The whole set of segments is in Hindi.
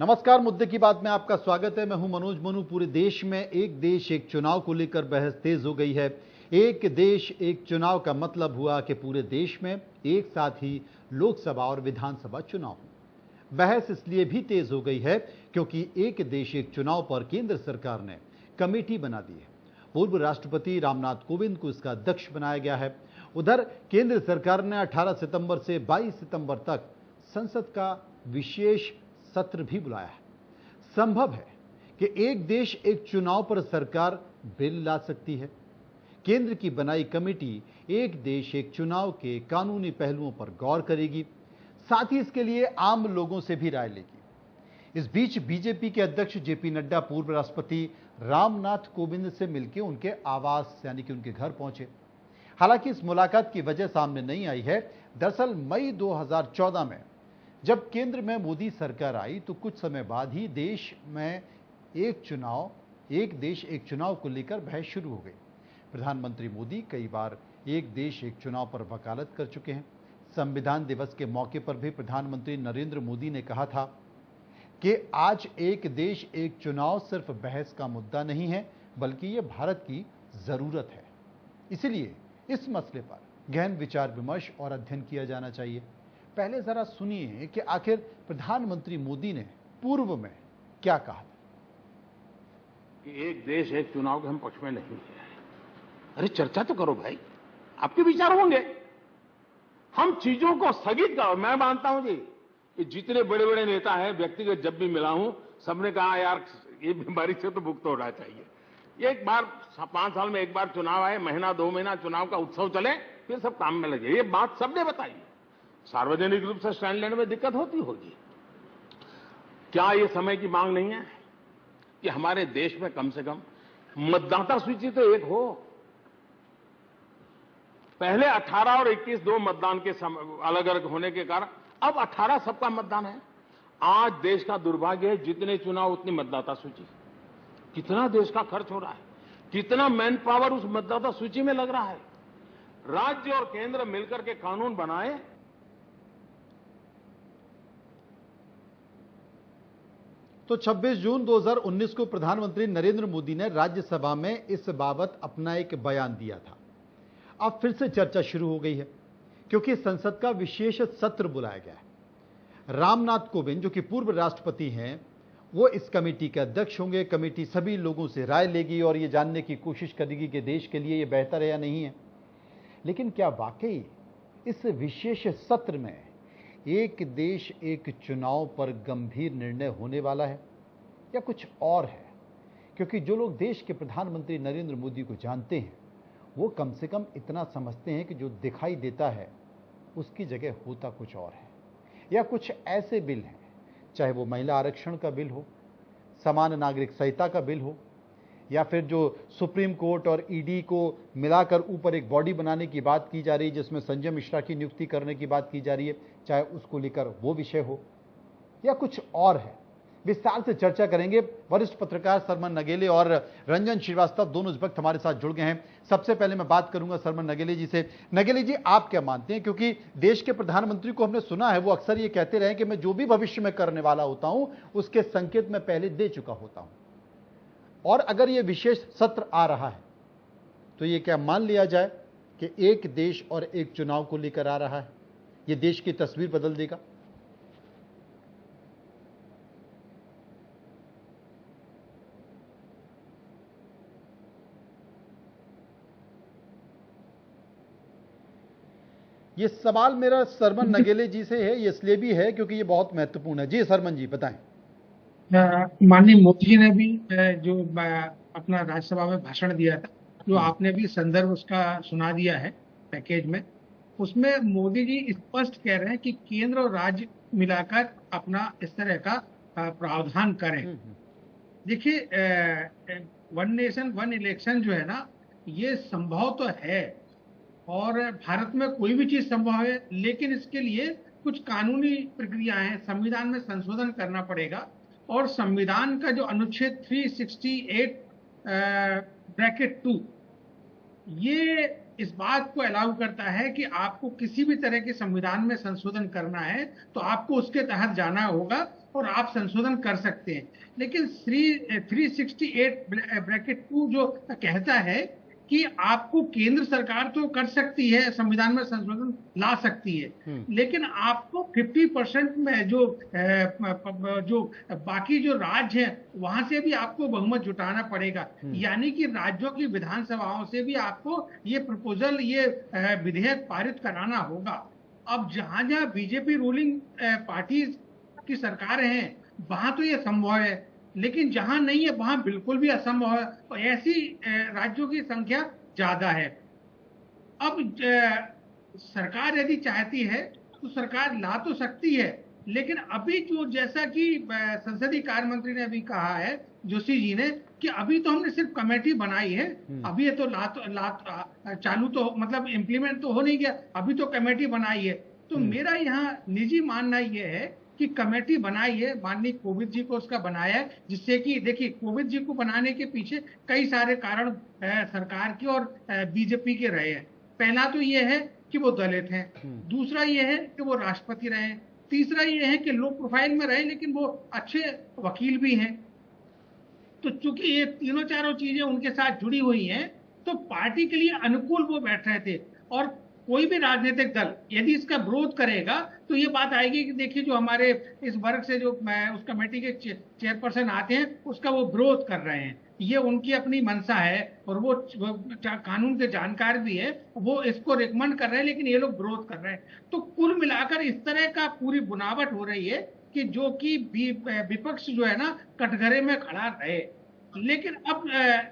नमस्कार, मुद्दे की बात में आपका स्वागत है। मैं हूं मनोज मनु। पूरे देश में एक देश एक चुनाव को लेकर बहस तेज हो गई है। एक देश एक चुनाव का मतलब हुआ कि पूरे देश में एक साथ ही लोकसभा और विधानसभा चुनाव हो। बहस इसलिए भी तेज हो गई है क्योंकि एक देश एक चुनाव पर केंद्र सरकार ने कमेटी बना दी है। पूर्व राष्ट्रपति रामनाथ कोविंद को इसका अध्यक्ष बनाया गया है। उधर केंद्र सरकार ने 18 सितंबर से 22 सितंबर तक संसद का विशेष सत्र भी बुलाया है। संभव है कि एक देश एक चुनाव पर सरकार बिल ला सकती है। केंद्र की बनाई कमेटी एक देश एक चुनाव के कानूनी पहलुओं पर गौर करेगी, साथ ही इसके लिए आम लोगों से भी राय लेगी। इस बीच बीजेपी के अध्यक्ष जेपी नड्डा पूर्व राष्ट्रपति रामनाथ कोविंद से मिलकर उनके आवास यानी कि उनके घर पहुंचे। हालांकि इस मुलाकात की वजह सामने नहीं आई है। दरअसल मई 2014 में जब केंद्र में मोदी सरकार आई तो कुछ समय बाद ही देश में एक देश एक चुनाव को लेकर बहस शुरू हो गई। प्रधानमंत्री मोदी कई बार एक देश एक चुनाव पर वकालत कर चुके हैं। संविधान दिवस के मौके पर भी प्रधानमंत्री नरेंद्र मोदी ने कहा था कि आज एक देश एक चुनाव सिर्फ बहस का मुद्दा नहीं है, बल्कि यह भारत की जरूरत है। इसलिए इस मसले पर गहन विचार विमर्श और अध्ययन किया जाना चाहिए। पहले जरा सुनिए कि आखिर प्रधानमंत्री मोदी ने पूर्व में क्या कहा था। कि एक देश एक चुनाव के हम पक्ष में नहीं है। अरे चर्चा तो करो भाई, आपके विचार होंगे। हम चीजों को स्थगित करो। मैं मानता हूं जी कि जितने बड़े बड़े नेता हैं, व्यक्तिगत जब भी मिला हूं, सबने कहा यार ये बीमारी से तो मुक्त होना चाहिए। ये एक बार 5 साल में एक बार चुनाव आए, महीना 2 महीना चुनाव का उत्सव चले, फिर सब काम में लगे। ये बात सबने बताई। सार्वजनिक रूप से स्टैंड लेने में दिक्कत होगी। क्या ये समय की मांग नहीं है कि हमारे देश में कम से कम मतदाता सूची तो एक हो। पहले 18 और 21 दो मतदान के अलग अलग होने के कारण अब 18 सबका मतदान है। आज देश का दुर्भाग्य है, जितने चुनाव उतनी मतदाता सूची। कितना देश का खर्च हो रहा है, कितना मैन पावर उस मतदाता सूची में लग रहा है। राज्य और केंद्र मिलकर के कानून बनाए तो 26 जून 2019 को प्रधानमंत्री नरेंद्र मोदी ने राज्यसभा में इस बाबत अपना एक बयान दिया था। अब फिर से चर्चा शुरू हो गई है क्योंकि संसद का विशेष सत्र बुलाया गया है। रामनाथ कोविंद जो कि पूर्व राष्ट्रपति हैं, वो इस कमेटी के अध्यक्ष होंगे। कमेटी सभी लोगों से राय लेगी और ये जानने की कोशिश करेगी कि देश के लिए ये बेहतर है या नहीं है। लेकिन क्या वाकई इस विशेष सत्र में एक देश एक चुनाव पर गंभीर निर्णय होने वाला है या कुछ और है? क्योंकि जो लोग देश के प्रधानमंत्री नरेंद्र मोदी को जानते हैं, वो कम से कम इतना समझते हैं कि जो दिखाई देता है उसकी जगह होता कुछ और है। या कुछ ऐसे बिल हैं, चाहे वो महिला आरक्षण का बिल हो, समान नागरिक संहिता का बिल हो, या फिर जो सुप्रीम कोर्ट और ईडी को मिलाकर ऊपर एक बॉडी बनाने की बात की जा रही है जिसमें संजय मिश्रा की नियुक्ति करने की बात की जा रही है, चाहे उसको लेकर वो विषय हो या कुछ और है। विस्तार से चर्चा करेंगे। वरिष्ठ पत्रकार सरमन नगेले और रंजन श्रीवास्तव दोनों इस वक्त हमारे साथ जुड़ गए हैं। सबसे पहले मैं बात करूंगा सरमन नगेले जी से। नगेले जी, आप क्या मानते हैं? क्योंकि देश के प्रधानमंत्री को हमने सुना है, वो अक्सर ये कहते रहे कि मैं जो भी भविष्य में करने वाला होता हूं उसके संकेत मैं पहले दे चुका होता हूं। और अगर ये विशेष सत्र आ रहा है तो ये क्या मान लिया जाए कि एक देश और एक चुनाव को लेकर आ रहा है? ये देश की तस्वीर बदल देगा? ये सवाल मेरा सरमन नगेले जी से है, ये इसलिए भी है क्योंकि ये बहुत महत्वपूर्ण है। जी सरमन जी बताएं। माननीय मोदी जी ने भी जो अपना राज्यसभा में भाषण दिया था, जो आपने भी संदर्भ उसका सुना दिया है पैकेज में, उसमें मोदी जी स्पष्ट कह रहे हैं कि केंद्र और राज्य मिलाकर अपना इस तरह का प्रावधान करें। देखिए, वन नेशन वन इलेक्शन जो है ना, ये संभव तो है और भारत में कोई भी चीज संभव है, लेकिन इसके लिए कुछ कानूनी प्रक्रियाएं हैं। संविधान में संशोधन करना पड़ेगा और संविधान का जो अनुच्छेद 368 ब्रैकेट 2, ये इस बात को अलाउ करता है कि आपको किसी भी तरह के संविधान में संशोधन करना है तो आपको उसके तहत जाना होगा और आप संशोधन कर सकते हैं। लेकिन 368(2) जो कहता है कि आपको केंद्र सरकार तो कर सकती है, संविधान में संशोधन ला सकती है, लेकिन आपको 50% में जो बाकी जो राज्य हैं वहां से भी आपको बहुमत जुटाना पड़ेगा। यानी कि राज्यों की विधानसभाओं से भी आपको ये प्रपोजल, ये विधेयक पारित कराना होगा। अब जहां जहां बीजेपी रूलिंग पार्टी की सरकारें हैं वहां तो ये संभव है, लेकिन जहां नहीं है वहां बिल्कुल भी असंभव है, और ऐसी राज्यों की संख्या ज्यादा है। अब सरकार यदि चाहती है तो सरकार ला तो सकती है, लेकिन अभी जो, जैसा कि संसदीय कार्य मंत्री ने अभी कहा है, जोशी जी ने, कि अभी तो हमने सिर्फ कमेटी बनाई है, अभी ये तो चालू तो मतलब इम्प्लीमेंट तो हो नहीं गया, अभी तो कमेटी बनाई है। तो मेरा यहाँ निजी मानना यह है कि कमेटी बनाई है, माननीय कोविंद जी को उसका बनाया है, जिससे कि देखिए कोविंद जी को बनाने के पीछे कई सारे कारण सरकार के और बीजेपी के रहे हैं। पहला तो ये है कि वो दलित हैं, दूसरा ये है कि वो राष्ट्रपति रहे, तीसरा ये है कि लो प्रोफाइल में रहे लेकिन वो अच्छे वकील भी हैं। तो चूंकि ये तीनों चारों चीजें उनके साथ जुड़ी हुई हैं, तो पार्टी के लिए अनुकूल वो बैठ रहे थे। और कोई भी राजनीतिक दल यदि इसका विरोध करेगा तो ये बात आएगी कि देखिए जो हमारे इस वर्ग से जो उस कमेटी के चेयरपर्सन आते हैं उसका वो विरोध कर रहे हैं, ये उनकी अपनी मंशा है और वो कानून के जानकार भी है, वो इसको रिकमेंड कर रहे हैं, लेकिन ये लोग विरोध कर रहे हैं। तो कुल मिलाकर इस तरह का पूरी बुनावट हो रही है कि जो कि विपक्ष जो है ना कटघरे में खड़ा रहे। लेकिन अब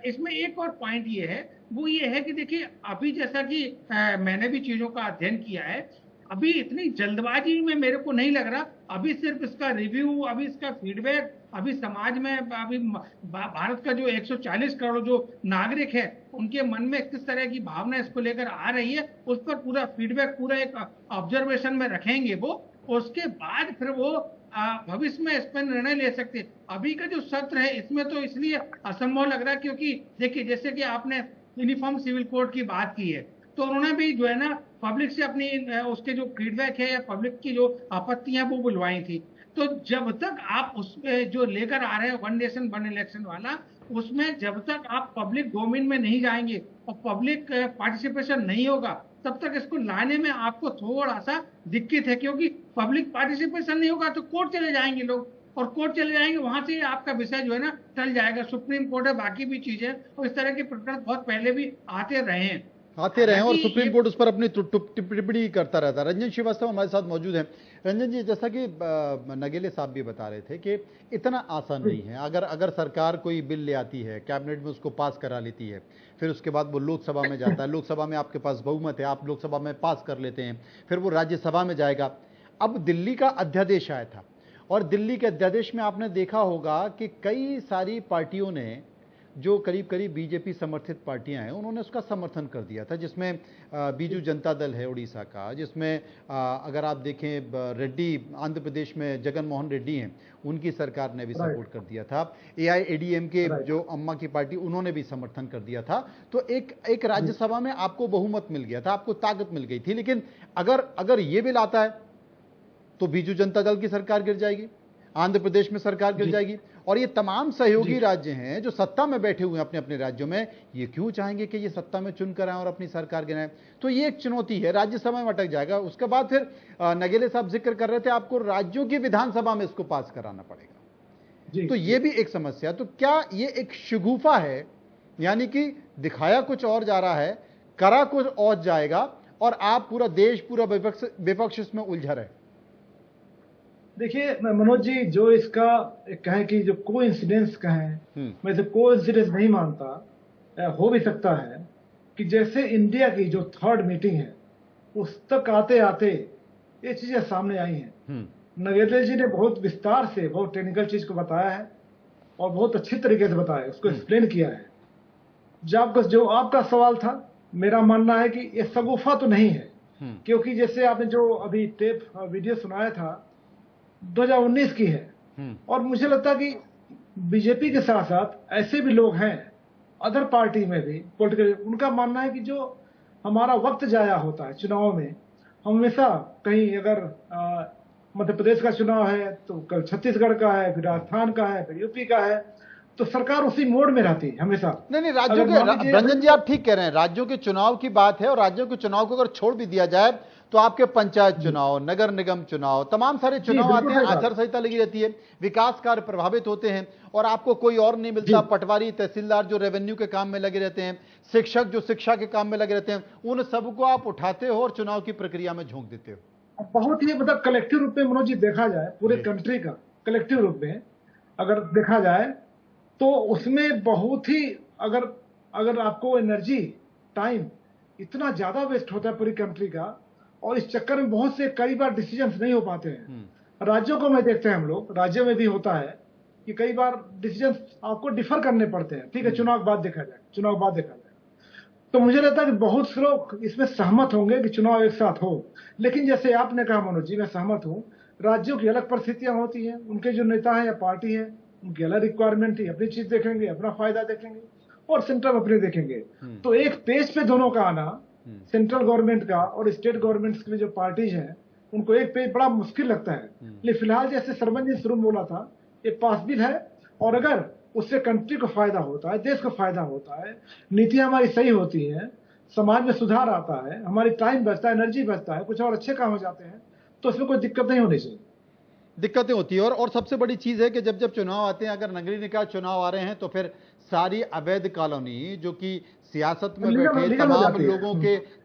इसमें एक और पॉइंट ये है, वो ये है कि देखिए अभी जैसा कि मैंने भी चीजों का अध्ययन किया है, अभी इतनी जल्दबाजी में मेरे को नहीं लग रहा। अभी सिर्फ इसका रिव्यू, अभी इसका फीडबैक, अभी समाज में, अभी भारत का जो 140 करोड़ जो नागरिक है उनके मन में किस तरह की भावना इसको लेकर आ रही है, उस पर पूरा फीडबैक, पूरा एक ऑब्जर्वेशन में रखेंगे वो। उसके बाद फिर वो भविष्य में इस पर निर्णय ले सकते हैं। अभी का जो सत्र है इसमें तो इसलिए असंभव लग रहा है क्योंकि देखिए जैसे कि आपने यूनिफॉर्म सिविल कोड की बात की है, तो उन्होंने भी जो है ना पब्लिक से अपनी उसके जो फीडबैक है या पब्लिक की जो आपत्तियां वो बुलवाई थी। तो जब तक आप उसमें जो लेकर आ रहे हैं वन नेशन वन इलेक्शन वाला, उसमें जब तक आप पब्लिक डोमेन में नहीं जाएंगे और पब्लिक पार्टिसिपेशन नहीं होगा, तब तक इसको लाने में आपको थोड़ा सा दिक्कत है, क्योंकि पब्लिक पार्टिसिपेशन नहीं होगा तो कोर्ट चले जाएंगे लोग, और कोर्ट चले जाएंगे वहां से आपका विषय जो है ना टल जाएगा। सुप्रीम कोर्ट है, बाकी भी चीजें, और इस तरह के प्रकरण बहुत पहले भी आते रहे हैं और सुप्रीम कोर्ट उस पर अपनी टिप्पणी करता रहता है। रंजन श्रीवास्तव हमारे साथ मौजूद हैं। रंजन जी, जैसा कि नगेले साहब भी बता रहे थे कि इतना आसान नहीं है। अगर सरकार कोई बिल ले आती है, कैबिनेट में उसको पास करा लेती है, फिर उसके बाद वो लोकसभा में जाता है, लोकसभा में आपके पास बहुमत है, आप लोकसभा में पास कर लेते हैं, फिर वो राज्यसभा में जाएगा। अब दिल्ली का अध्यादेश आया था और दिल्ली के अध्यादेश में आपने देखा होगा कि कई सारी पार्टियों ने, जो करीब करीब बीजेपी समर्थित पार्टियां हैं, उन्होंने उसका समर्थन कर दिया था, जिसमें बीजू जनता दल है उड़ीसा का, जिसमें अगर आप देखें रेड्डी आंध्र प्रदेश में जगन मोहन रेड्डी हैं, उनकी सरकार ने भी सपोर्ट कर दिया था। AIADM के जो अम्मा की पार्टी, उन्होंने भी समर्थन कर दिया था। तो एक राज्यसभा में आपको बहुमत मिल गया था, आपको ताकत मिल गई थी। लेकिन अगर ये बिल आता है तो बीजू जनता दल की सरकार गिर जाएगी, आंध्र प्रदेश में सरकार गिर जाएगी, और ये तमाम सहयोगी राज्य हैं जो सत्ता में बैठे हुए हैं अपने अपने राज्यों में, ये क्यों चाहेंगे कि ये सत्ता में चुनकर आए और अपनी सरकार गिराएं? तो ये एक चुनौती है, राज्यसभा में अटक जाएगा। उसके बाद फिर नगेले साहब जिक्र कर रहे थे, आपको राज्यों की विधानसभा में इसको पास कराना पड़ेगा, तो ये भी एक समस्या। तो क्या ये एक शगुफा है, यानी कि दिखाया कुछ और जा रहा है, करा कुछ और जाएगा, और आप पूरा देश, पूरा विपक्ष इसमें उलझा रहे? देखिए मनोज जी, जो इसका कहें कि जो कोइंसिडेंस कहें, मैं तो कोइंसिडेंस नहीं मानता। हो भी सकता है कि जैसे इंडिया की जो 3rd मीटिंग है उस तक आते आते ये चीजें सामने आई हैं। नगेले जी ने बहुत विस्तार से, बहुत टेक्निकल चीज को बताया है और बहुत अच्छी तरीके से बताया, उसको एक्सप्लेन किया है। जो आपका सवाल था, मेरा मानना है कि ये शगुफा तो नहीं है, क्योंकि जैसे आपने जो अभी वीडियो सुनाया था 2019 की है, और मुझे लगता है कि बीजेपी के साथ साथ ऐसे भी लोग हैं अदर पार्टी में भी पॉलिटिकल, उनका मानना है कि जो हमारा वक्त जाया होता है चुनाव में। हम हमेशा कहीं अगर मध्य प्रदेश का चुनाव है तो कल छत्तीसगढ़ का है, फिर राजस्थान का है, फिर यूपी का है, तो सरकार उसी मोड में रहती है हमेशा। नहीं, राज्यों के, रंजन जी आप ठीक कह रहे हैं, राज्यों के चुनाव की बात है, और राज्यों के चुनाव को अगर छोड़ भी दिया जाए तो आपके पंचायत चुनाव, नगर निगम चुनाव, तमाम सारे चुनाव आते हैं, आचार संहिता लगी रहती है, विकास कार्य प्रभावित होते हैं, और आपको कोई और नहीं मिलता। पटवारी, तहसीलदार जो रेवेन्यू के काम में लगे रहते हैं, शिक्षक जो शिक्षा के काम में लगे रहते हैं, उन सबको आप उठाते हो और चुनाव की प्रक्रिया में झोंक देते हो। बहुत ही मतलब कलेक्टिव रूप में मनोज जी देखा जाए, पूरे कंट्री का कलेक्टिव रूप में अगर देखा जाए तो उसमें बहुत ही अगर आपको एनर्जी, टाइम इतना ज्यादा वेस्ट होता है पूरी कंट्री का, और इस चक्कर में बहुत से कई बार डिसीजंस नहीं हो पाते हैं। राज्यों को मैं देखते हैं, हम लोग राज्यों में भी होता है कि कई बार डिसीजंस आपको डिफर करने पड़ते हैं। ठीक है, चुनाव के बाद देखा जाए। तो मुझे लगता है कि बहुत से लोग इसमें सहमत होंगे कि चुनाव एक साथ हो, लेकिन जैसे आपने कहा मनोज जी, मैं सहमत हूं, राज्यों की अलग परिस्थितियां होती हैं, उनके जो नेता है या पार्टी है उनकी अलग रिक्वायरमेंट है, अपनी चीज देखेंगे, अपना फायदा देखेंगे, और सेंट्रल अपने देखेंगे। तो एक पेज पे दोनों का आना, सेंट्रल गवर्नमेंट का और स्टेट गवर्नमेंट्स की जो पार्टीज हैं उनको एक पेज बड़ा मुश्किल लगता है। लेकिन फिलहाल जैसे सरमन जी शुरू में बोला था, ये पॉसिबल है, और अगर उससे कंट्री को फायदा होता है, देश को फायदा होता है, नीतियां हमारी सही होती हैं, समाज में सुधार आता है, हमारी टाइम बचता है, एनर्जी बचता है, कुछ और अच्छे काम हो जाते हैं, तो इसमें कोई दिक्कत नहीं होनी चाहिए। दिक्कतें होती है, और सबसे बड़ी चीज है कि जब जब चुनाव आते हैं, अगर नगरीय निकाय चुनाव आ रहे हैं तो फिर सारी अवैध कॉलोनी जो कि सियासत में बैठे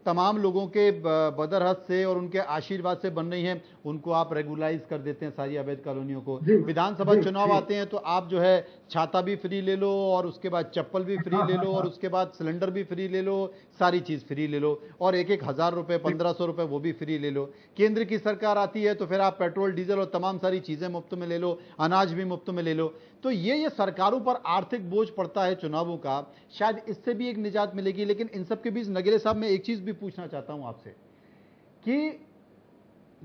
तमाम लोगों के बदरहत से और उनके आशीर्वाद से बन रही हैं, उनको आप रेगुलाइज कर देते हैं सारी अवैध कॉलोनियों को। विधानसभा चुनाव आते हैं तो आप जो है छाता भी फ्री ले लो, और उसके बाद चप्पल भी फ्री ले लो, और उसके बाद सिलेंडर भी फ्री ले लो, सारी चीज फ्री ले लो, और 1,000 रुपए, 1,500 रुपए वो भी फ्री ले लो। केंद्र की सरकार आती है तो फिर आप पेट्रोल, डीजल और तमाम सारी चीजें मुफ्त में ले लो, अनाज भी मुफ्त में ले लो। तो ये सरकारों पर आर्थिक बोझ पड़ता है चुनावों का, शायद इससे भी एक निजात मिलेगी। लेकिन इन सब के बीच नगीरे साहब, मैं एक चीज भी पूछना चाहता हूं आपसे कि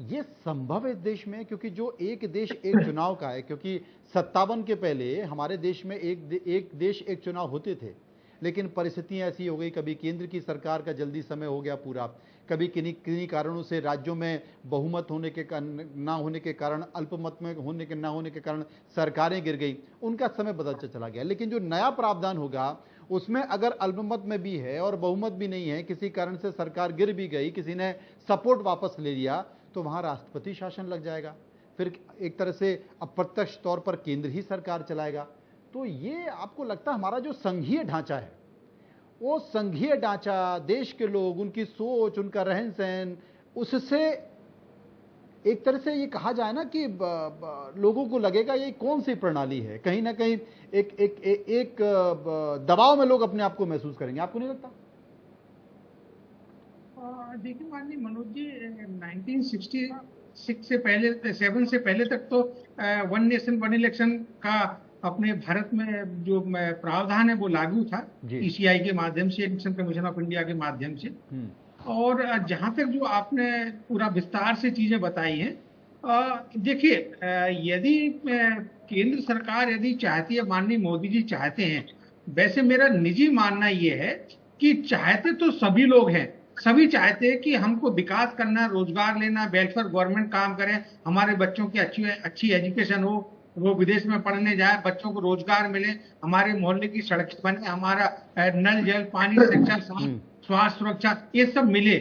ये संभव है इस देश में, क्योंकि जो एक देश एक चुनाव का है, क्योंकि 57 के पहले हमारे देश में एक देश एक चुनाव होते थे, लेकिन परिस्थितियां ऐसी हो गई, कभी केंद्र की सरकार का जल्दी समय हो गया पूरा, कभी किन्हीं कारणों से राज्यों में बहुमत होने के ना होने के कारण, अल्पमत में होने के ना होने के कारण सरकारें गिर गई, उनका समय बदलता चला गया। लेकिन जो नया प्रावधान होगा उसमें अगर अल्पमत में भी है और बहुमत भी नहीं है, किसी कारण से सरकार गिर भी गई, किसी ने सपोर्ट वापस ले लिया, तो वहां राष्ट्रपति शासन लग जाएगा, फिर एक तरह से अप्रत्यक्ष तौर पर केंद्र ही सरकार चलाएगा। तो ये आपको लगता है हमारा जो संघीय ढांचा है, वो संघीय ढांचा, देश के लोग, उनकी सोच, उनका रहन सहन, उससे एक तरह से ये कहा जाए ना कि लोगों को लगेगा ये कौन सी प्रणाली है, कहीं ना कहीं एक दबाव में लोग अपने आप को महसूस करेंगे, आपको नहीं लगता? देखिए माननीय मनोज जी, 1966 से पहले, 7 से पहले तक तो वन नेशन वन इलेक्शन का अपने भारत में जो प्रावधान है वो लागू था, ईसीआई के माध्यम से, इलेक्शन कमीशन ऑफ इंडिया के माध्यम से। और जहां तक जो आपने पूरा विस्तार से चीजें बताई हैं, देखिए यदि केंद्र सरकार यदि चाहती है, माननीय मोदी जी चाहते हैं, वैसे मेरा निजी मानना यह है कि चाहते तो सभी लोग हैं, सभी चाहते हैं कि हमको विकास करना, रोजगार लेना, वेलफेयर गवर्नमेंट काम करें, हमारे बच्चों की अच्छी एजुकेशन हो, वो विदेश में पढ़ने जाए, बच्चों को रोजगार मिले, हमारे मोहल्ले की सड़क बने, हमारा नल जल, पानी, शिक्षा, स्वास्थ्य, सुरक्षा, ये सब मिले।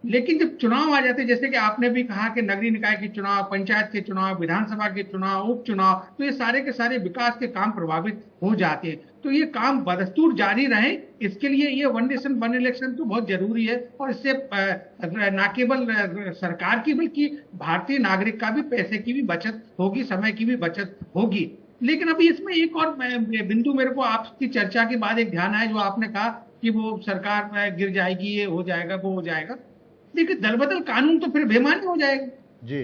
लेकिन जब चुनाव आ जाते, जैसे कि आपने भी कहा कि नगरीय निकाय के चुनाव, पंचायत के चुनाव, विधानसभा के चुनाव, उपचुनाव, तो ये सारे के सारे विकास के काम प्रभावित हो जाते हैं। तो ये काम बदस्तूर जारी रहे, इसके लिए ये वन नेशन वन इलेक्शन तो बहुत जरूरी है, और इससे न केवल सरकार की बल्कि भारतीय नागरिक का भी पैसे की भी बचत होगी, समय की भी बचत होगी। लेकिन अभी इसमें एक और बिंदु मेरे को आपकी चर्चा के बाद एक ध्यान आया, जो आपने कहा कि वो सरकार गिर जाएगी, ये हो जाएगा, वो हो जाएगा। देखिए दलबदल कानून तो फिर बेमानी हो जाएगा जी,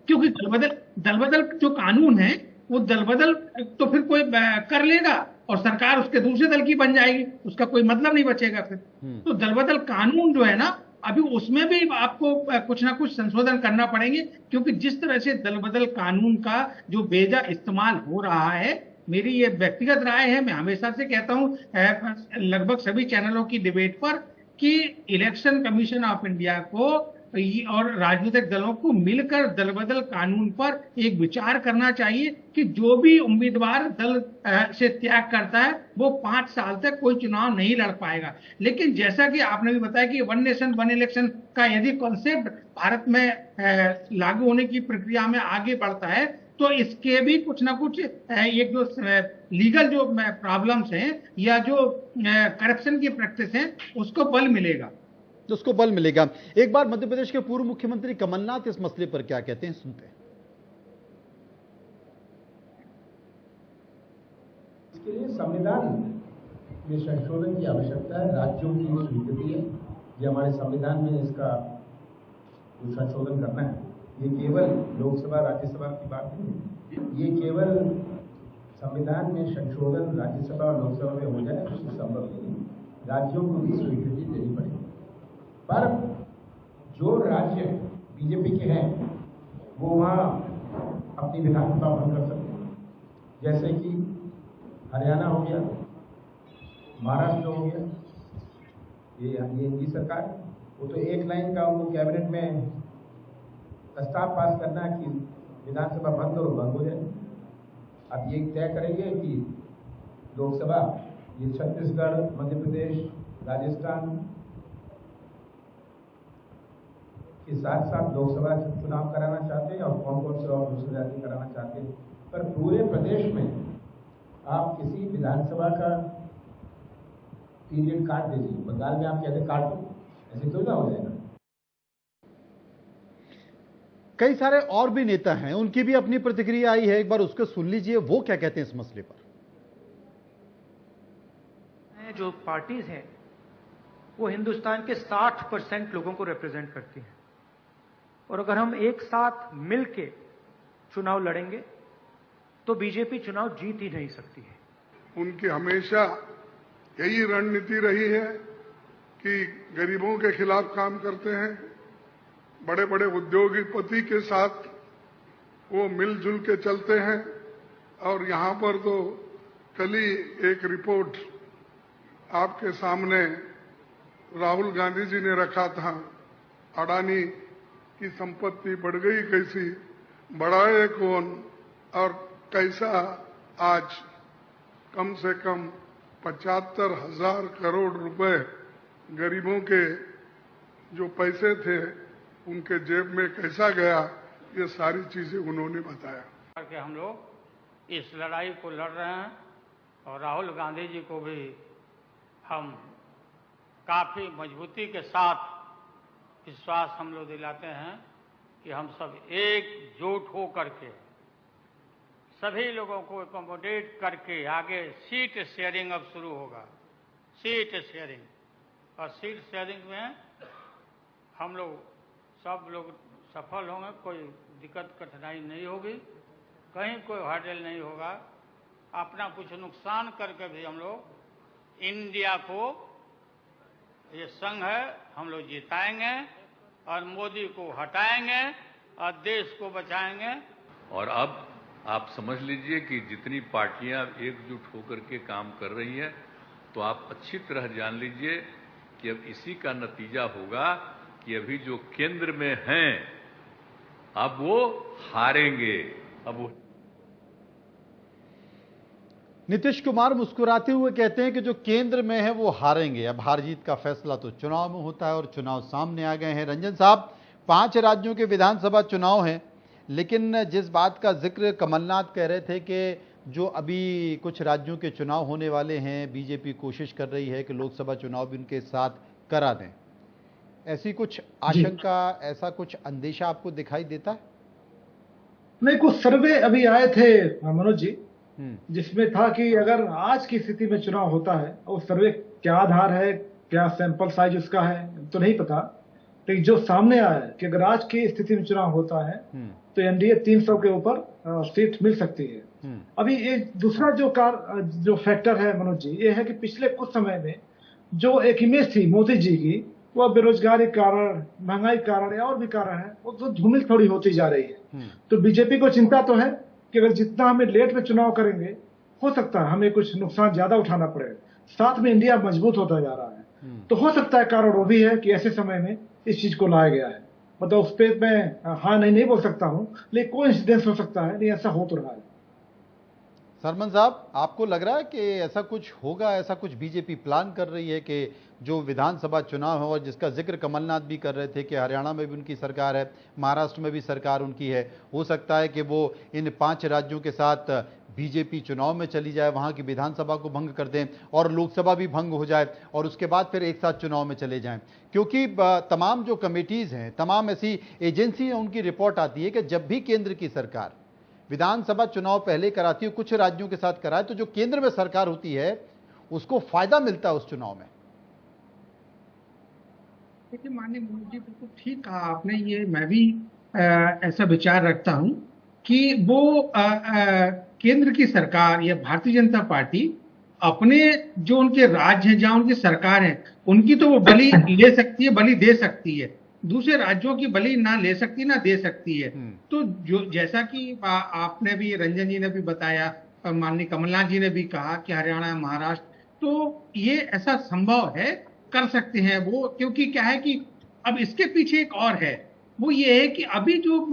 क्योंकि दलबदल जो कानून है वो दलबदल तो फिर कोई कर लेगा और सरकार उसके दूसरे दल की बन जाएगी, उसका कोई मतलब नहीं बचेगा फिर। तो दलबदल कानून जो है ना, अभी उसमें भी आपको कुछ ना कुछ संशोधन करना पड़ेंगे, क्योंकि जिस तरह से दलबदल कानून का जो बेजा इस्तेमाल हो रहा है, मेरी ये व्यक्तिगत राय है, मैं हमेशा से कहता हूं लगभग सभी चैनलों की डिबेट पर, कि इलेक्शन कमीशन ऑफ इंडिया को और राजनीतिक दलों को मिलकर दल बदल कानून पर एक विचार करना चाहिए कि जो भी उम्मीदवार दल से त्याग करता है वो 5 साल तक कोई चुनाव नहीं लड़ पाएगा। लेकिन जैसा कि आपने भी बताया कि वन नेशन वन इलेक्शन का यदि कॉन्सेप्ट भारत में लागू होने की प्रक्रिया में आगे बढ़ता है तो इसके भी कुछ ना कुछ एक जो लीगल जो प्रॉब्लम्स हैं या जो करप्शन की प्रैक्टिस है उसको बल मिलेगा। तो उसको बल मिलेगा। एक बार मध्य प्रदेश के पूर्व मुख्यमंत्री कमलनाथ इस मसले पर क्या कहते हैं, सुनते हैं। इसके लिए संविधान में संशोधन की आवश्यकता है, राज्यों की स्वीकृति है। ये हमारे संविधान में इसका संशोधन करना है। ये केवल लोकसभा राज्यसभा की बात नहीं है, ये केवल संविधान में संशोधन राज्यसभा और लोकसभा में हो जाए तो संभव नहीं, राज्यों को भी स्वीकृति देनी पड़ेगी। पर जो राज्य बीजेपी के हैं वो वहाँ अपनी विधानसभा भंग कर सकते हैं, जैसे कि हरियाणा हो गया, महाराष्ट्र हो गया, ये इनकी सरकार। वो तो एक लाइन का उनको कैबिनेट में प्रस्ताव पास करना है कि विधानसभा बंद करो, बंद हो जाए। अब ये तय करेंगे कि लोकसभा ये छत्तीसगढ़, मध्य प्रदेश, राजस्थान के साथ साथ लोकसभा चुनाव कराना चाहते हैं और कौन कौन से और दूसरे राज्य कराना चाहते हैं। पर पूरे प्रदेश में आप किसी विधानसभा का पीरियड काट दीजिए, बंगाल में आप कहते काट दो, ऐसे तो ना हो जाएगा। कई सारे और भी नेता हैं, उनकी भी अपनी प्रतिक्रिया आई है, एक बार उसको सुन लीजिए, वो क्या कहते हैं इस मसले पर। जो पार्टीज हैं वो हिंदुस्तान के 60% लोगों को रिप्रेजेंट करती हैं और अगर हम एक साथ मिलके चुनाव लड़ेंगे तो बीजेपी चुनाव जीत ही नहीं सकती है। उनकी हमेशा यही रणनीति रही है कि गरीबों के खिलाफ काम करते हैं, बड़े बड़े उद्योगपति के साथ वो मिलजुल के चलते हैं। और यहां पर तो कल ही एक रिपोर्ट आपके सामने राहुल गांधी जी ने रखा था, अडानी की संपत्ति बढ़ गई कैसी, बढ़ाए कौन, और कैसा आज कम से कम 75,000 करोड़ रुपए गरीबों के जो पैसे थे उनके जेब में कैसा गया, ये सारी चीजें उन्होंने बताया। कि हम लोग इस लड़ाई को लड़ रहे हैं और राहुल गांधी जी को भी हम काफी मजबूती के साथ विश्वास हम लोग दिलाते हैं कि हम सब एकजुट हो करके सभी लोगों को एकोमोडेट करके आगे सीट शेयरिंग अब शुरू होगा, सीट शेयरिंग, और सीट शेयरिंग में हम लोग सब लोग सफल होंगे, कोई दिक्कत कठिनाई नहीं होगी, कहीं कोई हर्डल नहीं होगा। अपना कुछ नुकसान करके भी हम लोग इंडिया को, ये संघ है, हम लोग जिताएंगे और मोदी को हटाएंगे और देश को बचाएंगे। और अब आप समझ लीजिए कि जितनी पार्टियां एकजुट होकर के काम कर रही हैं, तो आप अच्छी तरह जान लीजिए कि अब इसी का नतीजा होगा कि अभी जो केंद्र में हैं अब वो हारेंगे। अब वो नीतीश कुमार मुस्कुराते हुए कहते हैं कि जो केंद्र में है वो हारेंगे। अब हार जीत का फैसला तो चुनाव में होता है और चुनाव सामने आ गए हैं। रंजन साहब, 5 राज्यों के विधानसभा चुनाव हैं, लेकिन जिस बात का जिक्र कमलनाथ कह रहे थे कि जो अभी कुछ राज्यों के चुनाव होने वाले हैं, बीजेपी कोशिश कर रही है कि लोकसभा चुनाव भी उनके साथ करा दें, ऐसी कुछ आशंका, ऐसा कुछ अंदेशा आपको दिखाई देता है? नहीं, कुछ सर्वे अभी आए थे मनोज जी, जिसमें था कि अगर आज की स्थिति में चुनाव होता है, और सर्वे क्या आधार है, क्या सैंपल साइज उसका है तो नहीं पता, लेकिन जो सामने आया है कि अगर आज की स्थिति में चुनाव होता है तो एनडीए 300 के ऊपर सीट मिल सकती है। अभी एक दूसरा जो फैक्टर है मनोज जी, ये है कि पिछले कुछ समय में जो एक इमेज थी मोदी जी की, वह बेरोजगारी कारण, महंगाई कारण या और भी कारण है, वो तो धूमिल थोड़ी होती जा रही है। तो बीजेपी को चिंता तो है कि अगर जितना हमें लेट में चुनाव करेंगे, हो सकता है हमें कुछ नुकसान ज्यादा उठाना पड़ेगा। साथ में इंडिया मजबूत होता जा रहा है, तो हो सकता है कारण वो भी है कि ऐसे समय में इस चीज को लाया गया है। मतलब उस पर मैं हाँ नहीं बोल सकता हूं, लेकिन कोइंसिडेंस हो सकता है, लेकिन ऐसा हो तो रहा है। सरमन साहब, आपको लग रहा है कि ऐसा कुछ होगा, ऐसा कुछ बीजेपी प्लान कर रही है कि जो विधानसभा चुनाव है और जिसका जिक्र कमलनाथ भी कर रहे थे कि हरियाणा में भी उनकी सरकार है, महाराष्ट्र में भी सरकार उनकी है, हो सकता है कि वो इन 5 राज्यों के साथ बीजेपी चुनाव में चली जाए, वहां की विधानसभा को भंग कर दें और लोकसभा भी भंग हो जाए और उसके बाद फिर एक साथ चुनाव में चले जाएं? क्योंकि तमाम जो कमेटीज हैं, तमाम ऐसी एजेंसी हैं, उनकी रिपोर्ट आती है कि जब भी केंद्र की सरकार विधानसभा चुनाव पहले कराती है, कुछ राज्यों के साथ कराए, तो जो केंद्र में सरकार होती है उसको फायदा मिलता है उस चुनाव में। देखिए माननीय मोदी जी, बिल्कुल ठीक कहा आपने। ये मैं भी ऐसा विचार रखता हूं कि वो केंद्र की सरकार या भारतीय जनता पार्टी अपने जो उनके राज्य हैं, जहां उनकी सरकार है, उनकी तो वो बलि ले सकती है, बलि दे सकती है, दूसरे राज्यों की बलि ना ले सकती ना दे सकती है। तो जो जैसा कि आपने भी, रंजन जी ने भी बताया, माननीय कमलनाथ जी ने भी कहा कि हरियाणा महाराष्ट्र, तो ये ऐसा संभव है, कर सकते हैं वो। क्योंकि क्या है कि अब इसके पीछे एक और है, वो ये है कि अभी जो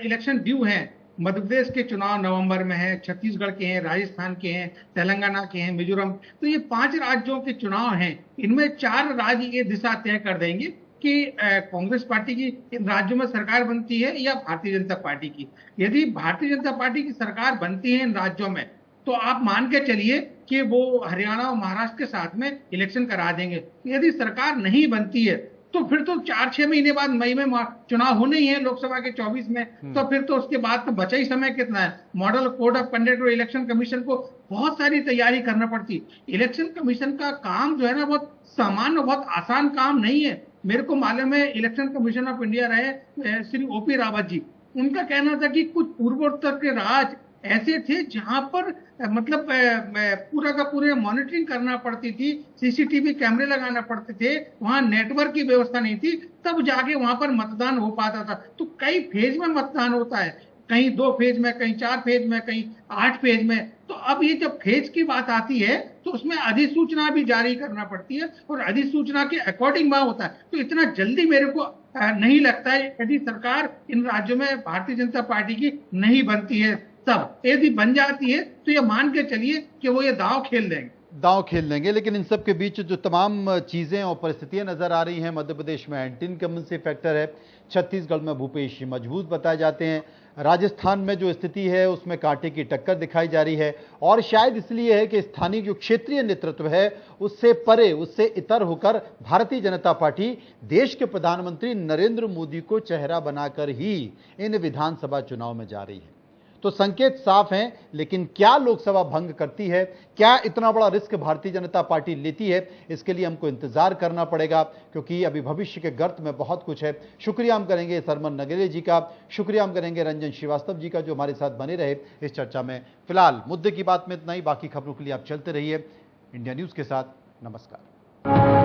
इलेक्शन ड्यू है, मध्य प्रदेश के चुनाव नवंबर में है, छत्तीसगढ़ के हैं, राजस्थान के हैं, तेलंगाना के हैं, मिजोरम, तो ये 5 राज्यों के चुनाव हैं। इनमें 4 राज्य ये दिशा तय कर देंगे कि कांग्रेस पार्टी की इन राज्यों में सरकार बनती है या भारतीय जनता पार्टी की। यदि भारतीय जनता पार्टी की सरकार बनती है इन राज्यों में, तो आप मान के चलिए कि वो हरियाणा और महाराष्ट्र के साथ में इलेक्शन करा देंगे। यदि सरकार नहीं बनती है तो फिर तो 4-6 महीने बाद मई में चुनाव होने ही है, लोकसभा के 24 में, तो फिर तो उसके बाद तो बचा ही समय कितना है। मॉडल कोड ऑफ कंडक्ट और इलेक्शन कमीशन को बहुत सारी तैयारी करना पड़ती। इलेक्शन कमीशन का काम जो है ना, बहुत सामान्य, बहुत आसान काम नहीं है। मेरे को मालूम है, इलेक्शन कमीशन ऑफ इंडिया रहे श्री ओपी रावत जी, उनका कहना था कि कुछ पूर्वोत्तर के राज्य ऐसे थे जहां पर मतलब पूरा का पूरा मॉनिटरिंग करना पड़ती थी, सीसीटीवी कैमरे लगाना पड़ते थे, वहां नेटवर्क की व्यवस्था नहीं थी, तब जाके वहां पर मतदान हो पाता था। तो कई फेज में मतदान होता है, कहीं 2 फेज में, कहीं 4 फेज में, कहीं 8 फेज में। तो अब ये जब फेज की बात आती है तो उसमें अधिसूचना भी जारी करना पड़ती है और अधिसूचना के अकॉर्डिंग वहां होता है। तो इतना जल्दी मेरे को नहीं लगता है, यदि सरकार इन राज्यों में भारतीय जनता पार्टी की नहीं बनती है, तब यदि बन जाती है तो ये मान के चलिए कि वो ये दांव खेल लेंगे। लेकिन इन सब के बीच जो तमाम चीजें और परिस्थितियां नजर आ रही हैं, मध्य प्रदेश में एंटी इनकम्बेंसी फैक्टर है, छत्तीसगढ़ में भूपेश मजबूत बताए जाते हैं, राजस्थान में जो स्थिति है उसमें कांटे की टक्कर दिखाई जा रही है, और शायद इसलिए है कि स्थानीय जो क्षेत्रीय नेतृत्व है उससे परे, उससे इतर होकर भारतीय जनता पार्टी देश के प्रधानमंत्री नरेंद्र मोदी को चेहरा बनाकर ही इन विधानसभा चुनाव में जा रही है। तो संकेत साफ हैं, लेकिन क्या लोकसभा भंग करती है, क्या इतना बड़ा रिस्क भारतीय जनता पार्टी लेती है, इसके लिए हमको इंतजार करना पड़ेगा, क्योंकि अभी भविष्य के गर्त में बहुत कुछ है। शुक्रिया हम करेंगे सरमन नगेले जी का, शुक्रिया हम करेंगे रंजन श्रीवास्तव जी का जो हमारे साथ बने रहे इस चर्चा में। फिलहाल मुद्दे की बात में इतना ही, बाकी खबरों के लिए आप चलते रहिए इंडिया न्यूज के साथ। नमस्कार।